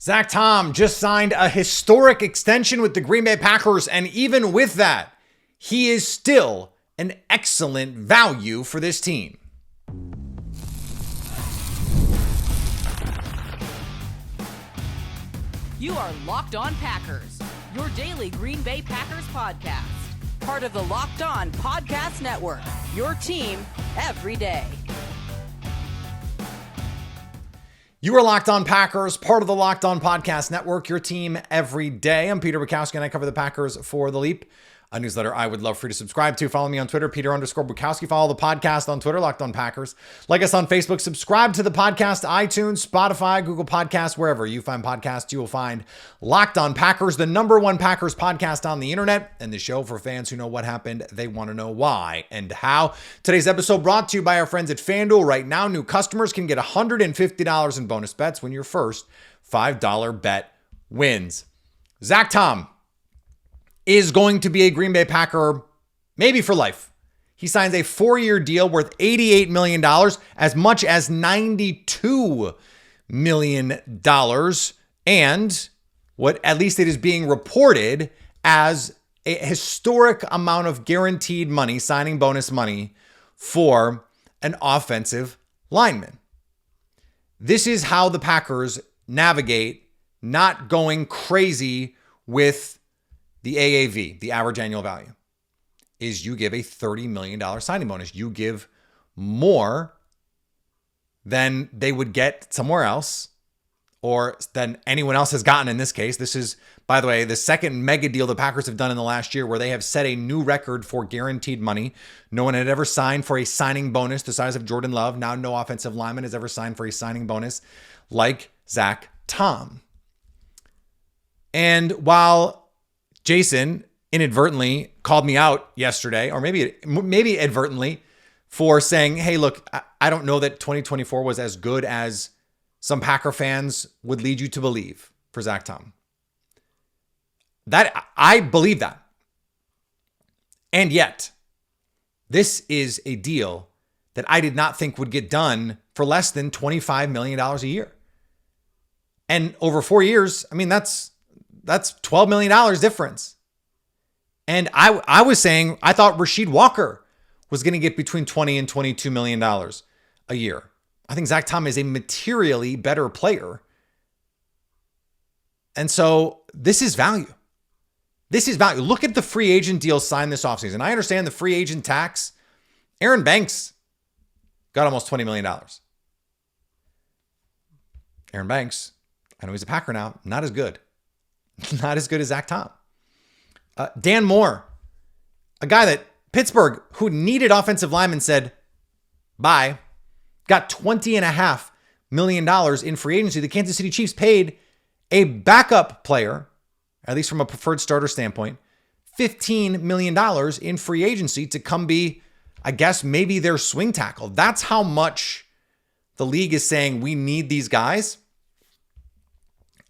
Zack Tom just signed a historic extension with the Green Bay Packers, and even with that, he is still an excellent value for this team. You are Locked On Packers, your daily Green Bay Packers podcast. Part of the Locked On Podcast Network, your team every day. You are Locked On Packers, part of the Locked On Podcast Network, your team every day. I'm Peter Bukowski, and I cover the Packers for The Leap, a newsletter I would love for you to subscribe to. Follow me on Twitter, Peter_Bukowski. Follow the podcast on Twitter, Locked On Packers. Like us on Facebook. Subscribe to the podcast, iTunes, Spotify, Google Podcasts, wherever you find podcasts, you will find Locked On Packers, the #1 Packers podcast on the internet, and the show for fans who know what happened. They want to know why and how. Today's episode brought to you by our friends at FanDuel. Right now, new customers can get $150 in bonus bets when your first $5 bet wins. Zack Tom is going to be a Green Bay Packer maybe for life. He signs a 4-year deal worth $88 million, as much as $92 million, and what at least it is being reported as a historic amount of guaranteed money, signing bonus money for an offensive lineman. This is how the Packers navigate not going crazy with the AAV, the average annual value, is you give a $30 million signing bonus. You give more than they would get somewhere else or than anyone else has gotten in this case. This is, by the way, the second mega deal the Packers have done in the last year where they have set a new record for guaranteed money. No one had ever signed for a signing bonus the size of Jordan Love. Now no offensive lineman has ever signed for a signing bonus like Zack Tom. And while Jason inadvertently called me out yesterday, or maybe advertently, for saying, hey, look, I don't know that 2024 was as good as some Packer fans would lead you to believe for Zack Tom. That I believe that. And yet, this is a deal that I did not think would get done for less than $25 million a year. And over 4 years, I mean, that's $12 million difference. And I was saying, I thought Rasheed Walker was going to get between $20 and $22 million a year. I think Zack Tom is a materially better player. And so this is value. This is value. Look at the free agent deals signed this offseason. I understand the free agent tax. Aaron Banks got almost $20 million. Aaron Banks, I know he's a Packer now, not as good. Not as good as Zack Tom. Dan Moore, a guy that Pittsburgh, who needed offensive linemen, said, bye, got $20.5 million in free agency. The Kansas City Chiefs paid a backup player, at least from a preferred starter standpoint, $15 million in free agency to come be, I guess, maybe their swing tackle. That's how much the league is saying we need these guys.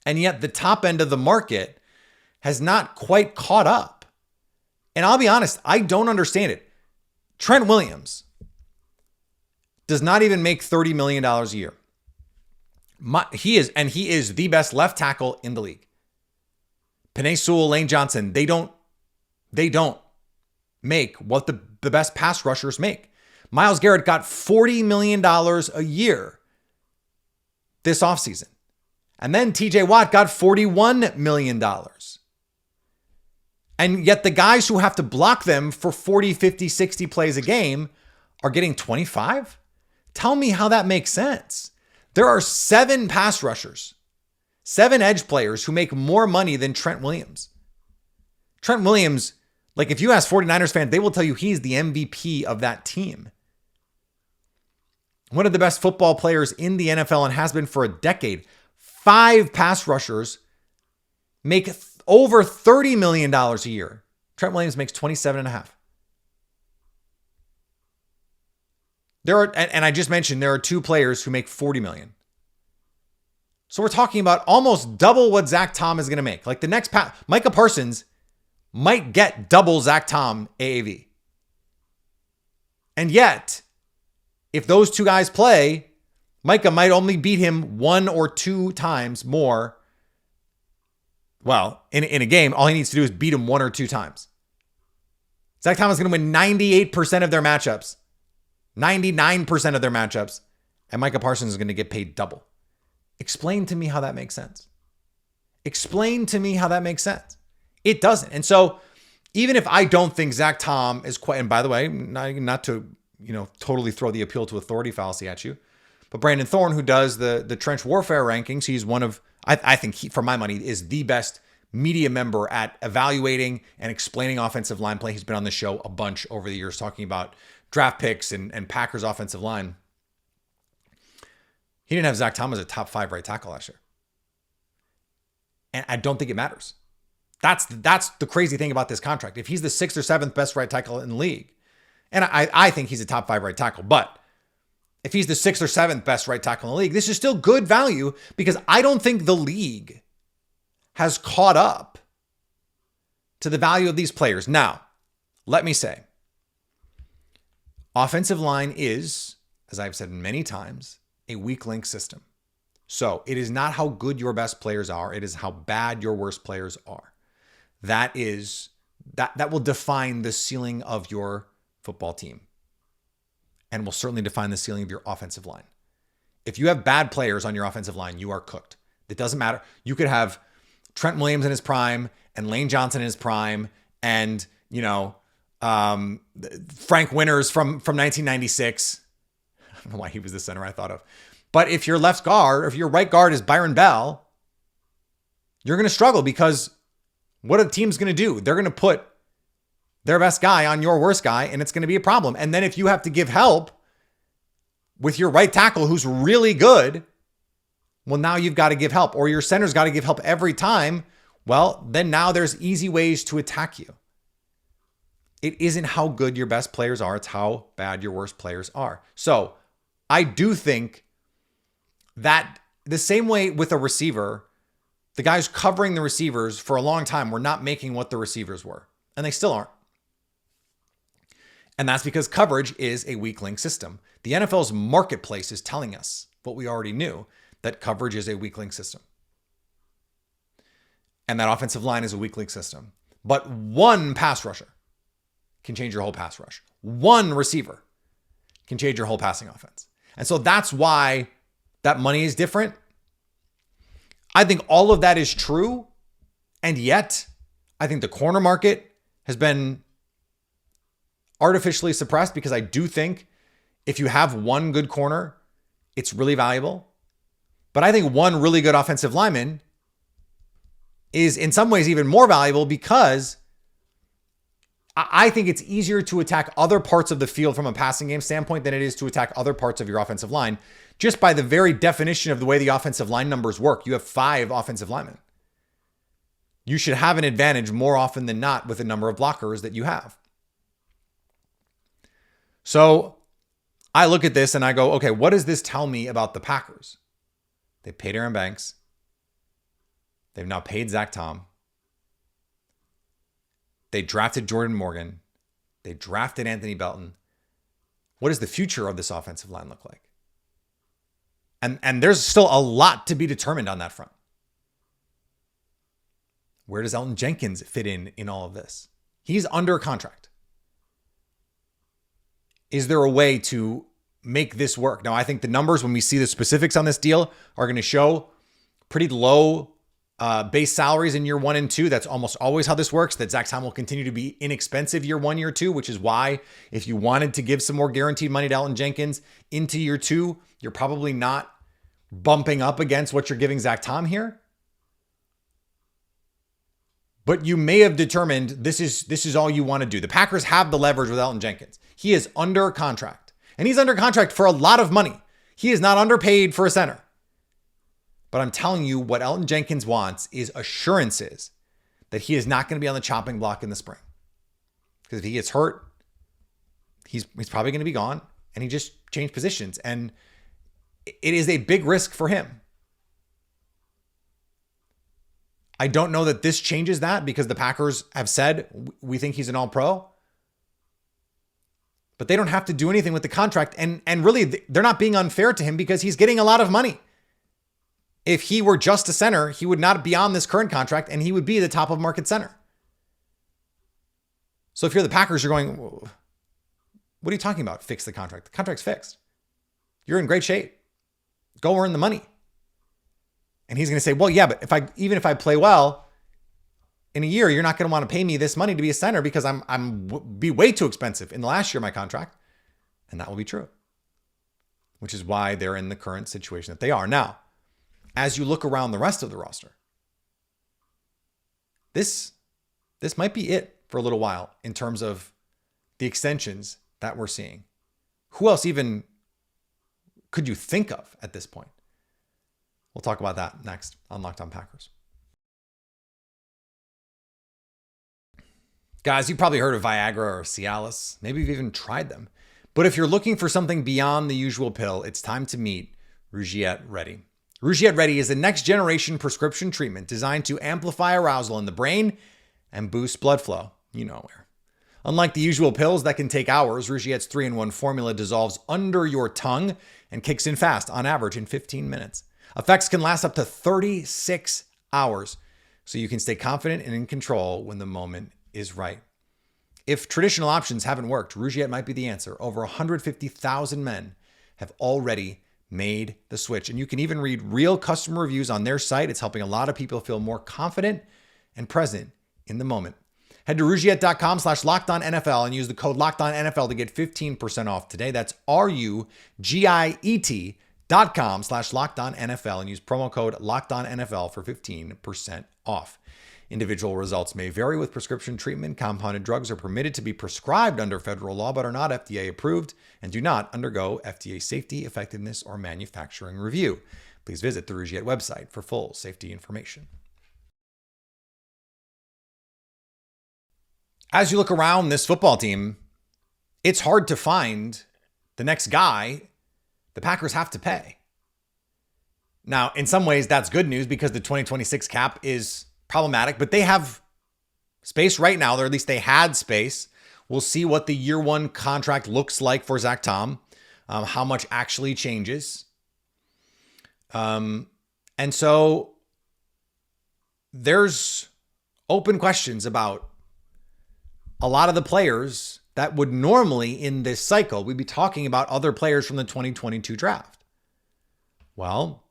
And yet the top end of the market has not quite caught up. And I'll be honest, I don't understand it. Trent Williams does not even make $30 million a year. He is the best left tackle in the league. Penei Sewell, Lane Johnson, they don't make what the best pass rushers make. Myles Garrett got $40 million a year this offseason. And then TJ Watt got $41 million. And yet the guys who have to block them for 40, 50, 60 plays a game are getting 25? Tell me how that makes sense. There are 7 pass rushers, 7 edge players who make more money than Trent Williams. Trent Williams, like if you ask 49ers fans, they will tell you he's the MVP of that team. One of the best football players in the NFL and has been for a decade. 5 pass rushers make over $30 million a year. Trent Williams makes 27.5. There are, and I just mentioned there are 2 players who make $40 million. So we're talking about almost double what Zack Tom is going to make. Like the next Micah Parsons might get double Zack Tom AAV. And yet, if those 2 guys play, Micah might only beat him 1 or 2 times more Well, in a game, all he needs to do is beat him 1 or 2 times. Zack Tom is going to win 98% of their matchups, 99% of their matchups, and Micah Parsons is going to get paid double. Explain to me how that makes sense. Explain to me how that makes sense. It doesn't. And so even if I don't think Zack Tom is quite, and by the way, not to, totally throw the appeal to authority fallacy at you, but Brandon Thorne, who does the trench warfare rankings, he's one of, I think he, for my money, is the best media member at evaluating and explaining offensive line play. He's been on the show a bunch over the years talking about draft picks and Packers offensive line. He didn't have Zack Tom as a top 5 right tackle last year. And I don't think it matters. That's the crazy thing about this contract. If he's the 6th or 7th best right tackle in the league, and I think he's a top 5 right tackle, but if he's the 6th or 7th best right tackle in the league, this is still good value because I don't think the league has caught up to the value of these players. Now, let me say, offensive line is, as I've said many times, a weak link system. So it is not how good your best players are. It is how bad your worst players are. That will define the ceiling of your football team and will certainly define the ceiling of your offensive line. If you have bad players on your offensive line, you are cooked. It doesn't matter. You could have Trent Williams in his prime and Lane Johnson in his prime and, Frank Winters from 1996. I don't know why he was the center I thought of. But if your left guard, or if your right guard is Byron Bell, you're going to struggle because what are the teams going to do? They're going to put their best guy on your worst guy, and it's going to be a problem. And then if you have to give help with your right tackle who's really good, well, now you've got to give help, or your center's got to give help every time. Well, then now there's easy ways to attack you. It isn't how good your best players are. It's how bad your worst players are. So I do think that the same way with a receiver, the guys covering the receivers for a long time were not making what the receivers were, and they still aren't. And that's because coverage is a weak link system. The NFL's marketplace is telling us what we already knew, that coverage is a weak link system. And that offensive line is a weak link system. But one pass rusher can change your whole pass rush. One receiver can change your whole passing offense. And so that's why that money is different. I think all of that is true. And yet, I think the corner market has been artificially suppressed because I do think if you have one good corner, it's really valuable. But I think one really good offensive lineman is in some ways even more valuable because I think it's easier to attack other parts of the field from a passing game standpoint than it is to attack other parts of your offensive line. Just by the very definition of the way the offensive line numbers work, you have 5 offensive linemen. You should have an advantage more often than not with the number of blockers that you have. So I look at this and I go, okay, what does this tell me about the Packers? They paid Aaron Banks. They've now paid Zack Tom. They drafted Jordan Morgan. They drafted Anthony Belton. What does the future of this offensive line look like? And there's still a lot to be determined on that front. Where does Elton Jenkins fit in all of this? He's under contract. Is there a way to make this work? Now, I think the numbers, when we see the specifics on this deal, are going to show pretty low base salaries in year 1 and 2. That's almost always how this works, that Zack Tom will continue to be inexpensive year 1, year 2, which is why if you wanted to give some more guaranteed money to Elton Jenkins into year 2, you're probably not bumping up against what you're giving Zack Tom here. But you may have determined this is all you want to do. The Packers have the leverage with Elton Jenkins. He is under contract, and he's under contract for a lot of money. He is not underpaid for a center. But I'm telling you, what Elton Jenkins wants is assurances that he is not going to be on the chopping block in the spring. Because if he gets hurt, he's probably going to be gone, and he just changed positions. And it is a big risk for him. I don't know that this changes that because the Packers have said, we think he's an all-pro. But they don't have to do anything with the contract. And really, they're not being unfair to him because he's getting a lot of money. If he were just a center, he would not be on this current contract and he would be the top of market center. So if you're the Packers, you're going, what are you talking about? Fix the contract. The contract's fixed. You're in great shape. Go earn the money. And he's going to say, well, yeah, but even if I play well in a year, you're not going to want to pay me this money to be a center because I'm be way too expensive in the last year of my contract. And that will be true, which is why they're in the current situation that they are. Now, as you look around the rest of the roster, this might be it for a little while in terms of the extensions that we're seeing. Who else even could you think of at this point? We'll talk about that next on Locked On Packers. Guys, you've probably heard of Viagra or Cialis. Maybe you've even tried them. But if you're looking for something beyond the usual pill, it's time to meet Rugiet Ready. Rugiet Ready is a next generation prescription treatment designed to amplify arousal in the brain and boost blood flow. You know where. Unlike the usual pills that can take hours, Rugiet's 3-in-1 formula dissolves under your tongue and kicks in fast, on average in 15 minutes. Effects can last up to 36 hours, so you can stay confident and in control when the moment is right. If traditional options haven't worked, Rugiet might be the answer. Over 150,000 men have already made the switch. And you can even read real customer reviews on their site. It's helping a lot of people feel more confident and present in the moment. Head to Rugiet.com/LockedOnNFL and use the code LockedOnNFL to get 15% off today. That's RUGIET.com/LockedOnNFL and use promo code LockedOnNFL for 15% off. Individual results may vary with prescription treatment. Compounded drugs are permitted to be prescribed under federal law, but are not FDA approved and do not undergo FDA safety, effectiveness, or manufacturing review. Please visit the Rugiet website for full safety information. As you look around this football team, it's hard to find the next guy the Packers have to pay. Now, in some ways, that's good news because the 2026 cap is problematic, but they have space right now, or at least they had space. We'll see what the year one contract looks like for Zack Tom, how much actually changes. And so there's open questions about a lot of the players that would normally in this cycle, we'd be talking about other players from the 2022 draft. Well,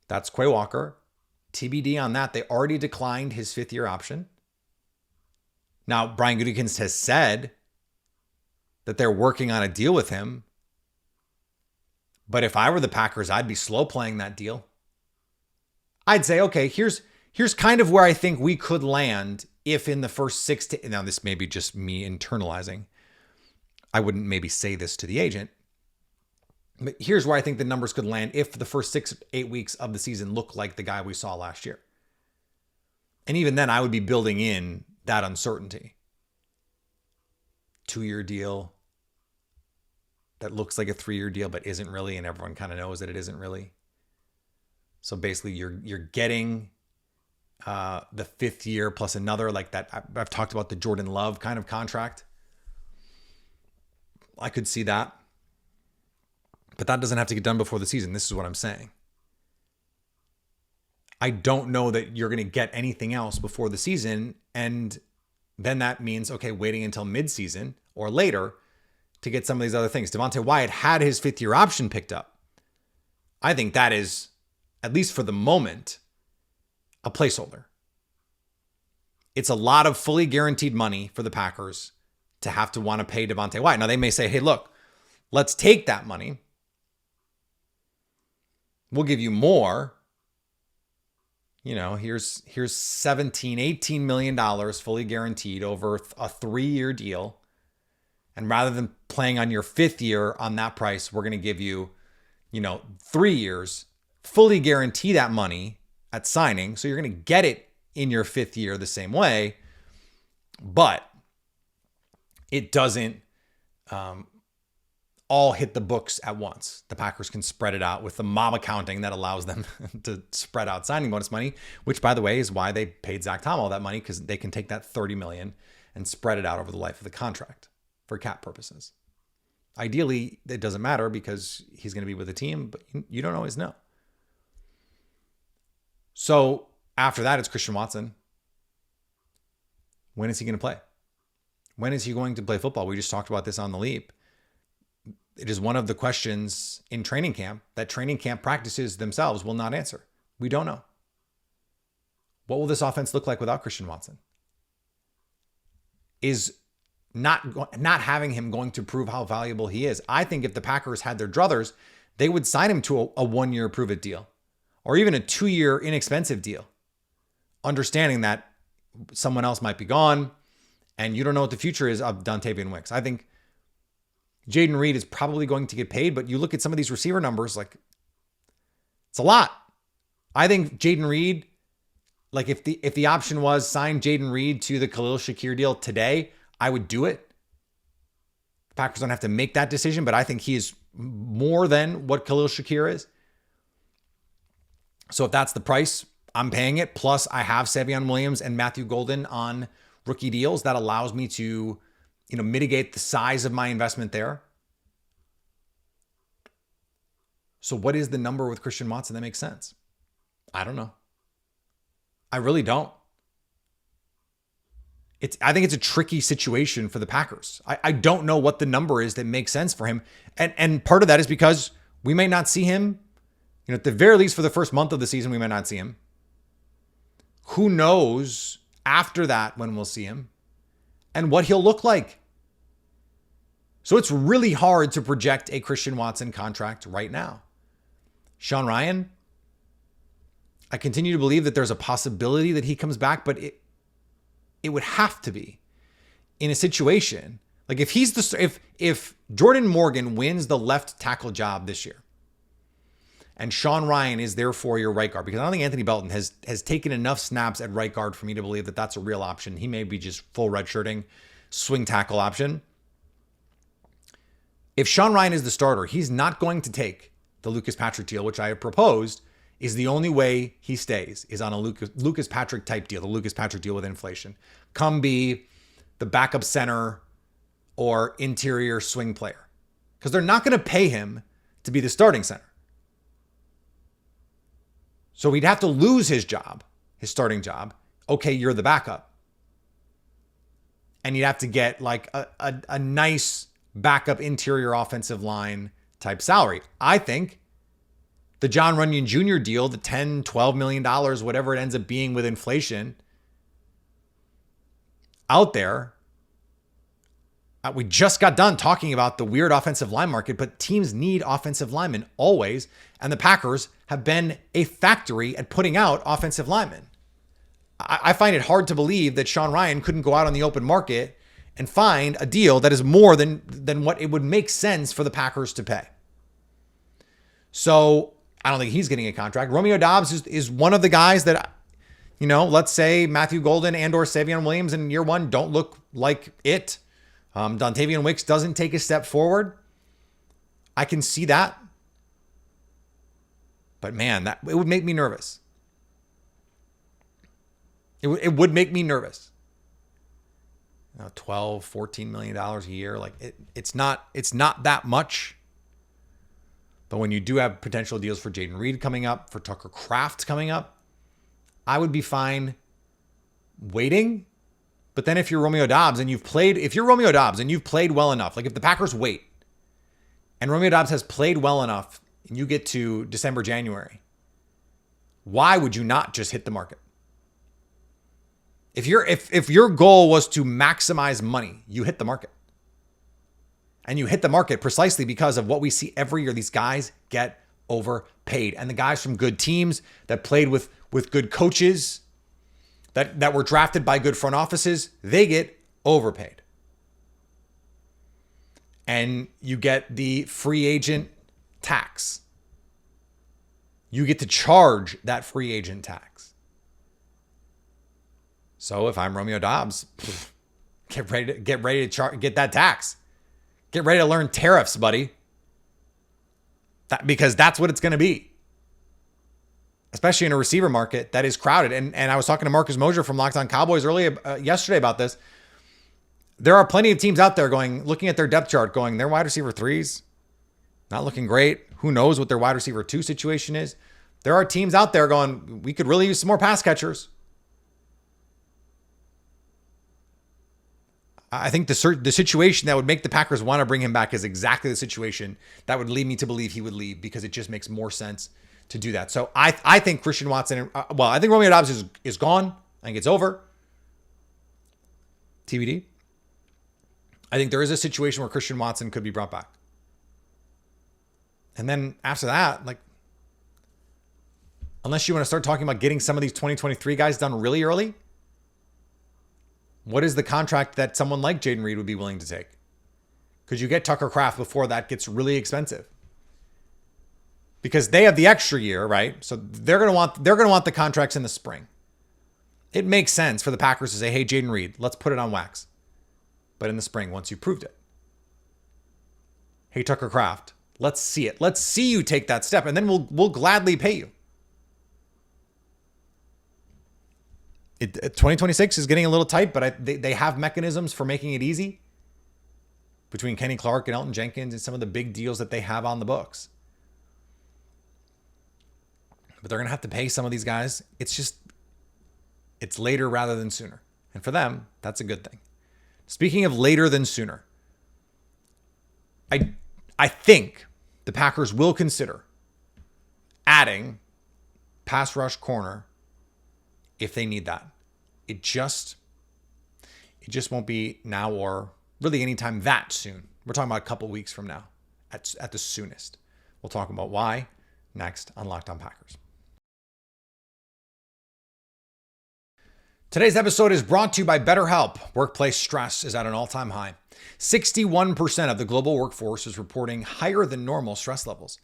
that's Quay Walker. TBD on that. They already declined his 5th-year option. Now, Brian Gutekunst has said that they're working on a deal with him. But if I were the Packers, I'd be slow playing that deal. I'd say, okay, here's kind of where I think we could land if in the first 6 to... Now, this may be just me internalizing. I wouldn't maybe say this to the agent. But here's where I think the numbers could land if the first 6-8 weeks of the season look like the guy we saw last year. And even then, I would be building in that uncertainty. 2-year deal that looks like a 3-year deal but isn't really, and everyone kind of knows that it isn't really. So basically, you're getting the 5th year plus another, like that. I've talked about the Jordan Love kind of contract. I could see that. But that doesn't have to get done before the season. This is what I'm saying. I don't know that you're going to get anything else before the season. And then that means, okay, waiting until midseason or later to get some of these other things. Devontae Wyatt had his 5th-year option picked up. I think that is, at least for the moment, a placeholder. It's a lot of fully guaranteed money for the Packers to have to want to pay Devontae Wyatt. Now, they may say, hey, look, let's take that money. We'll give you more. You know, here's $17-18 million fully guaranteed over a 3-year deal. And rather than playing on your 5th year on that price, we're going to give you, 3 years, fully guarantee that money at signing. So you're going to get it in your 5th year the same way. But it doesn't all hit the books at once. The Packers can spread it out with the mob accounting that allows them to spread out signing bonus money, which, by the way, is why they paid Zack Tom all that money, because they can take that $30 million and spread it out over the life of the contract for cap purposes. Ideally, it doesn't matter because he's going to be with the team, but you don't always know. So after that, it's Christian Watson. When is he going to play? When is he going to play football? We just talked about this on The Leap. It is one of the questions in training camp that training camp practices themselves will not answer. We don't know. What will this offense look like without Christian Watson? Is not having him going to prove how valuable he is? I think if the Packers had their druthers, they would sign him to a 1-year prove-it deal or even a 2-year inexpensive deal, understanding that someone else might be gone and you don't know what the future is of Dontavian Wicks. I think Jayden Reed is probably going to get paid, but you look at some of these receiver numbers, like it's a lot. I think Jayden Reed, like if the option was sign Jayden Reed to the Khalil Shakir deal today, I would do it. The Packers don't have to make that decision, but I think he is more than what Khalil Shakir is. So if that's the price, I'm paying it. Plus I have Savion Williams and Matthew Golden on rookie deals. That allows me to, mitigate the size of my investment there. So what is the number with Christian Watson that makes sense? I don't know. I really don't. I think it's a tricky situation for the Packers. I don't know what the number is that makes sense for him. And part of that is because we may not see him, at the very least for the first month of the season, we may not see him. Who knows after that when we'll see him and what he'll look like. So it's really hard to project a Christian Watson contract right now. Sean Rhyan, I continue to believe that there's a possibility that he comes back, but it would have to be in a situation like if Jordan Morgan wins the left tackle job this year and Sean Rhyan is therefore your right guard, because I don't think Anthony Belton has taken enough snaps at right guard for me to believe that that's a real option. He may be just full redshirting swing tackle option. If Sean Rhyan is the starter, he's not going to take the Lucas Patrick deal, which I have proposed is the only way he stays, is on a Lucas Patrick type deal, the Lucas Patrick deal with inflation. Come be the backup center or interior swing player. Because they're not going to pay him to be the starting center. So he'd have to lose his job, his starting job. Okay, you're the backup. And you'd have to get like a nice backup interior offensive line type salary. I think the John Runyon Jr. deal, the $10, $12 million, whatever it ends up being with inflation out there. We just got done talking about the weird offensive line market, but teams need offensive linemen always. And the Packers have been a factory at putting out offensive linemen. I find it hard to believe that Sean Rhyan couldn't go out on the open market and find a deal that is more than what it would make sense for the Packers to pay. So I don't think he's getting a contract. Romeo Doubs is one of the guys that, let's say Matthew Golden and or Savion Williams in year one don't look like it. Dontavian Wicks doesn't take a step forward. I can see that. But man, it would make me nervous. It would make me nervous. $12, $14 million a year. Like it's not that much. But when you do have potential deals for Jayden Reed coming up, for Tucker Kraft coming up, I would be fine waiting. But then if you're Romeo Doubs and you've played well enough, like if the Packers wait and Romeo Doubs has played well enough and you get to December, January, why would you not just hit the market? If your goal was to maximize money, you hit the market. And you hit the market precisely because of what we see every year. These guys get overpaid. And the guys from good teams that played with good coaches, that were drafted by good front offices, they get overpaid. And you get the free agent tax. You get to charge that free agent tax. So if I'm Romeo Doubs, get ready to get that tax. Get ready to learn tariffs, buddy. Because that's what it's going to be. Especially in a receiver market that is crowded. And I was talking to Marcus Mosher from Locked On Cowboys yesterday about this. There are plenty of teams out there looking at their depth chart going, their wide receiver 3s, not looking great. Who knows what their wide receiver 2 situation is? There are teams out there going, we could really use some more pass catchers. I think the situation that would make the Packers want to bring him back is exactly the situation that would lead me to believe he would leave, because it just makes more sense to do that. So I think Christian Watson, I think Romeo Doubs is gone. I think it's over. TBD. I think there is a situation where Christian Watson could be brought back. And then after that, like, unless you want to start talking about getting some of these 2023 guys done really early, what is the contract that someone like Jaden Reed would be willing to take? Could you get Tucker Kraft before that gets really expensive? Because they have the extra year, right? So they're gonna want the contracts in the spring. It makes sense for the Packers to say, hey, Jaden Reed, let's put it on wax. But in the spring, once you proved it. Hey, Tucker Kraft, let's see it. Let's see you take that step, and then we'll gladly pay you. 2026 is getting a little tight, but they have mechanisms for making it easy between Kenny Clark and Elton Jenkins and some of the big deals that they have on the books. But they're going to have to pay some of these guys. It's later rather than sooner. And for them, that's a good thing. Speaking of later than sooner, I think the Packers will consider adding pass rush corner if they need that. It just won't be now or really anytime that soon. We're talking about a couple weeks from now at the soonest. We'll talk about why next on Locked On Packers. Today's episode is brought to you by Betterhelp. Workplace stress is at an all-time high. 61% of the global workforce is reporting higher than normal stress levels.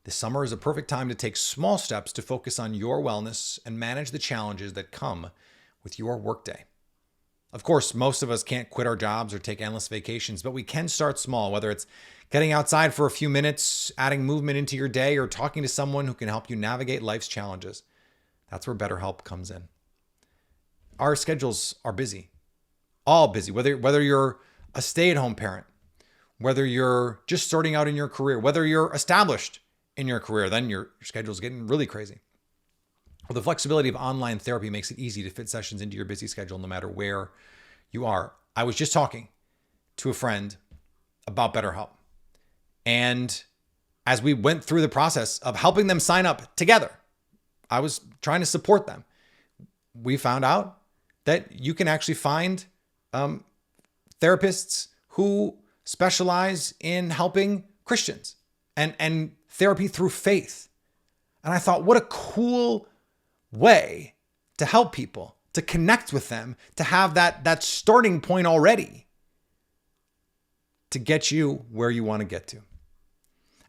This summer is a perfect time to take small steps to focus on your wellness and manage the challenges that come with your workday. Of course, most of us can't quit our jobs or take endless vacations, but we can start small, whether it's getting outside for a few minutes, adding movement into your day, or talking to someone who can help you navigate life's challenges. That's where BetterHelp comes in. Our schedules are busy, all busy, whether you're a stay-at-home parent, whether you're just starting out in your career, whether you're established in your career, then your schedule's getting really crazy. Well, the flexibility of online therapy makes it easy to fit sessions into your busy schedule no matter where you are. I was just talking to a friend about BetterHelp. And as we went through the process of helping them sign up together, I was trying to support them. We found out that you can actually find therapists who specialize in helping Christians and therapy through faith. And I thought, what a cool way to help people, to connect with them, to have that starting point already to get you where you want to get to.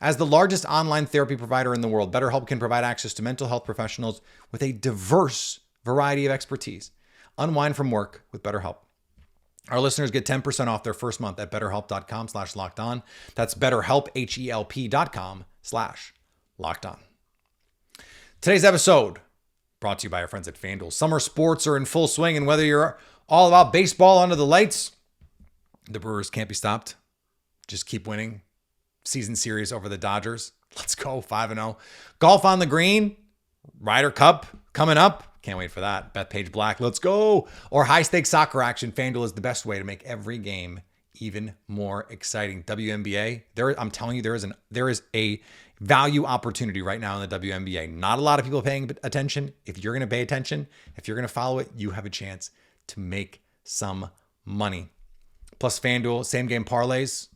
As the largest online therapy provider in the world, BetterHelp can provide access to mental health professionals with a diverse variety of expertise. Unwind from work with BetterHelp. Our listeners get 10% off their first month at betterhelp.com/lockedon. That's BetterHelp, HELP.com/lockedon. Today's episode brought to you by our friends at FanDuel. Summer sports are in full swing, and whether you're all about baseball under the lights, the Brewers can't be stopped. Just keep winning. Season series over the Dodgers. Let's go 5-0. Golf on the green. Ryder Cup coming up. Can't wait for that. Bethpage Black, let's go. Or high-stakes soccer action. FanDuel is the best way to make every game even more exciting. WNBA, I'm telling you, there is a value opportunity right now in the WNBA. Not a lot of people paying attention. If you're going to pay attention, if you're going to follow it, you have a chance to make some money. Plus FanDuel, same-game parlays.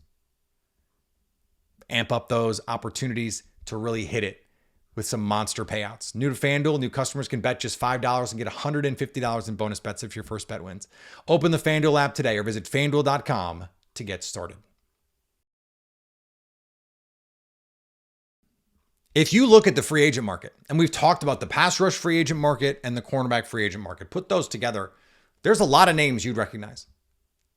Amp up those opportunities to really hit it with some monster payouts. New to FanDuel, new customers can bet just $5 and get $150 in bonus bets if your first bet wins. Open the FanDuel app today or visit FanDuel.com to get started. If you look at the free agent market, and we've talked about the pass rush free agent market and the cornerback free agent market, put those together, there's a lot of names you'd recognize.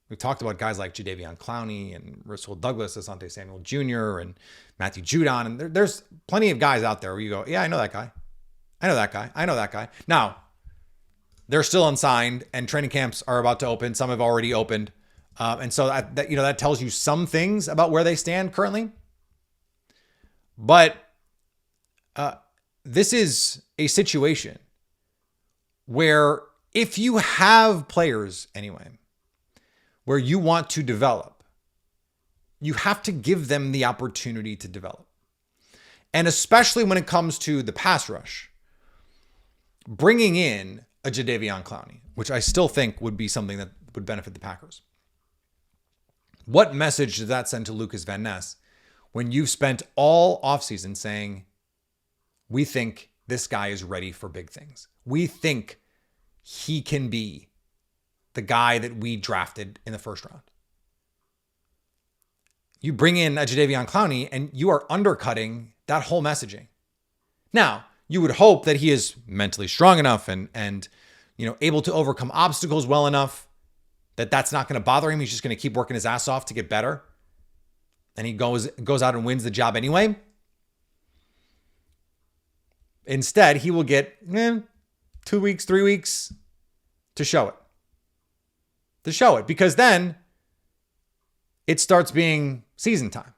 We've talked about guys like Jadeveon Clowney and Russell Douglas, Asante Samuel Jr., and Matthew Judon. And there's plenty of guys out there where you go, yeah, I know that guy. I know that guy. I know that guy. Now, they're still unsigned and training camps are about to open. Some have already opened. And so that tells you some things about where they stand currently. But this is a situation where if you have players anyway, where you want to develop, you have to give them the opportunity to develop. And especially when it comes to the pass rush, bringing in a Jadeveon Clowney, which I still think would be something that would benefit the Packers. What message does that send to Lucas Van Ness when you've spent all offseason saying, we think this guy is ready for big things. We think he can be the guy that we drafted in the first round. You bring in a Jadeveon Clowney and you are undercutting that whole messaging. Now, you would hope that he is mentally strong enough and able to overcome obstacles well enough that that's not going to bother him. He's just going to keep working his ass off to get better. And he goes out and wins the job anyway. Instead, he will get 2 weeks, 3 weeks to show it. Because then it starts being season time.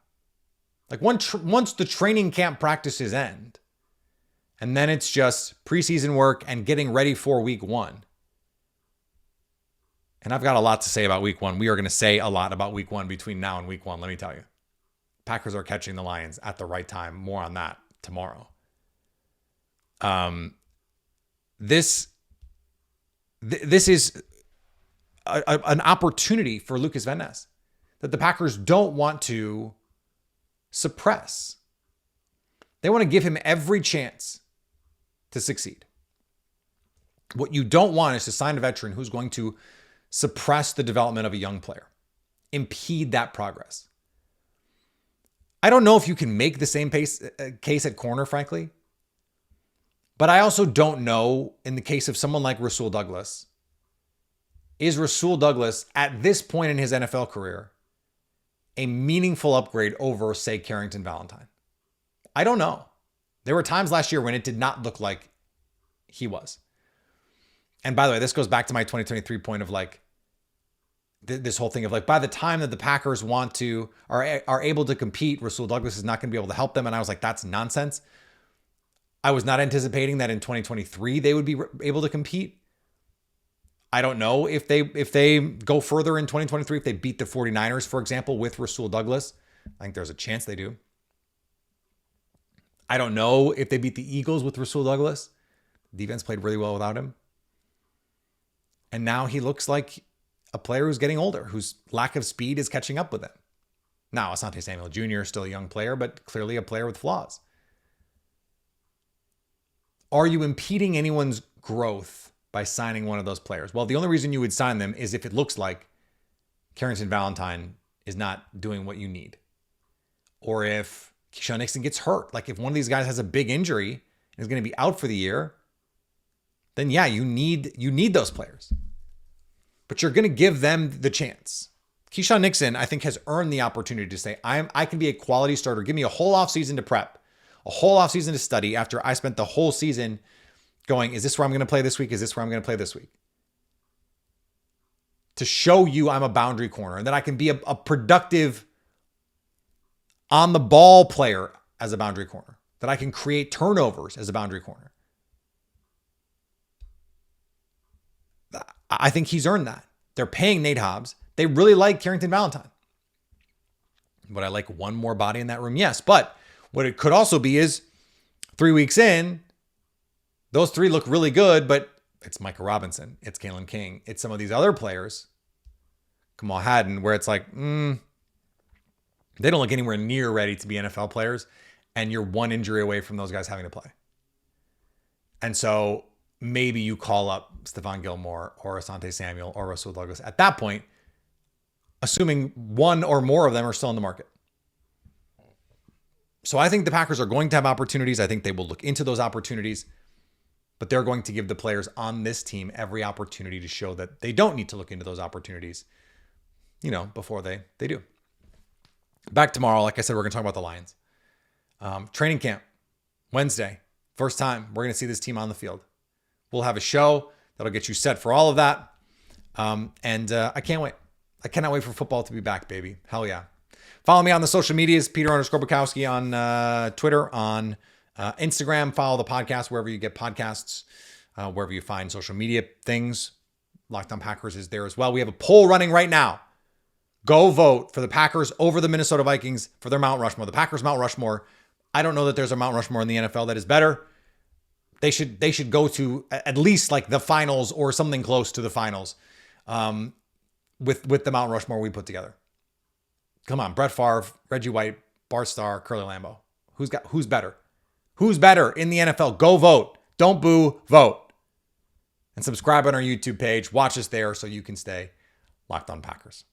Like once the training camp practices end, and then it's just preseason work and getting ready for week one. And I've got a lot to say about week one. We are going to say a lot about week one between now and week one, let me tell you. Packers are catching the Lions at the right time. More on that tomorrow. This is an opportunity for Lucas Van Ness that the Packers don't want to suppress. They want to give him every chance to succeed. What you don't want is to sign a veteran who's going to suppress the development of a young player, impede that progress. I don't know if you can make the same case at corner, frankly. But I also don't know, in the case of someone like Rasul Douglas, is Rasul Douglas at this point in his NFL career a meaningful upgrade over, say, Carrington Valentine? I don't know. There were times last year when it did not look like he was. And by the way, this goes back to my 2023 point of like, this whole thing of like, by the time that the Packers are able to compete, Rasul Douglas is not going to be able to help them. And I was like, that's nonsense. I was not anticipating that in 2023 they would be able to compete. I don't know if they go further in 2023, if they beat the 49ers, for example, with Rasul Douglas. I think there's a chance they do. I don't know if they beat the Eagles with Rasul Douglas. Defense played really well without him. And now he looks like a player who's getting older, whose lack of speed is catching up with him. Now, Asante Samuel Jr. is still a young player, but clearly a player with flaws. Are you impeding anyone's growth by signing one of those players? Well, the only reason you would sign them is if it looks like Carrington Valentine is not doing what you need. Or if Keyshawn Nixon gets hurt. Like if one of these guys has a big injury and is going to be out for the year, then yeah, you need those players. But you're going to give them the chance. Keyshawn Nixon, I think, has earned the opportunity to say, I can be a quality starter. Give me a whole offseason to prep, a whole offseason to study after I spent the whole season going, is this where I'm going to play this week? Is this where I'm going to play this week? To show you I'm a boundary corner and that I can be a productive on the ball player as a boundary corner, that I can create turnovers as a boundary corner. I think he's earned that. They're paying Nate Hobbs. They really like Carrington Valentine. Would I like one more body in that room? Yes. But what it could also be is 3 weeks in, those three look really good, but it's Micah Robinson. It's Kalen King. It's some of these other players, Kamal Haddon, where it's like, they don't look anywhere near ready to be NFL players. And you're one injury away from those guys having to play. And so maybe you call up Stephon Gilmore or Asante Samuel or Rasul Douglas at that point, assuming one or more of them are still in the market. So I think the Packers are going to have opportunities. I think they will look into those opportunities, but they're going to give the players on this team every opportunity to show that they don't need to look into those opportunities, before they do. Back tomorrow, like I said, we're going to talk about the Lions. Training camp, Wednesday. First time we're going to see this team on the field. We'll have a show that'll get you set for all of that. And I can't wait. I cannot wait for football to be back, baby. Hell yeah. Follow me on the social medias, Peter_Bukowski on Twitter, on Instagram, follow the podcast wherever you get podcasts, wherever you find social media things. Locked On Packers is there as well. We have a poll running right now. Go vote for the Packers over the Minnesota Vikings for their Mount Rushmore. The Packers Mount Rushmore. I don't know that there's a Mount Rushmore in the NFL that is better. They should go to at least like the finals or something close to the finals with the Mount Rushmore we put together. Come on, Brett Favre, Reggie White, Bart Starr, Curly Lambeau. Who's better? Who's better in the NFL? Go vote. Don't boo, vote. And subscribe on our YouTube page. Watch us there so you can stay locked on Packers.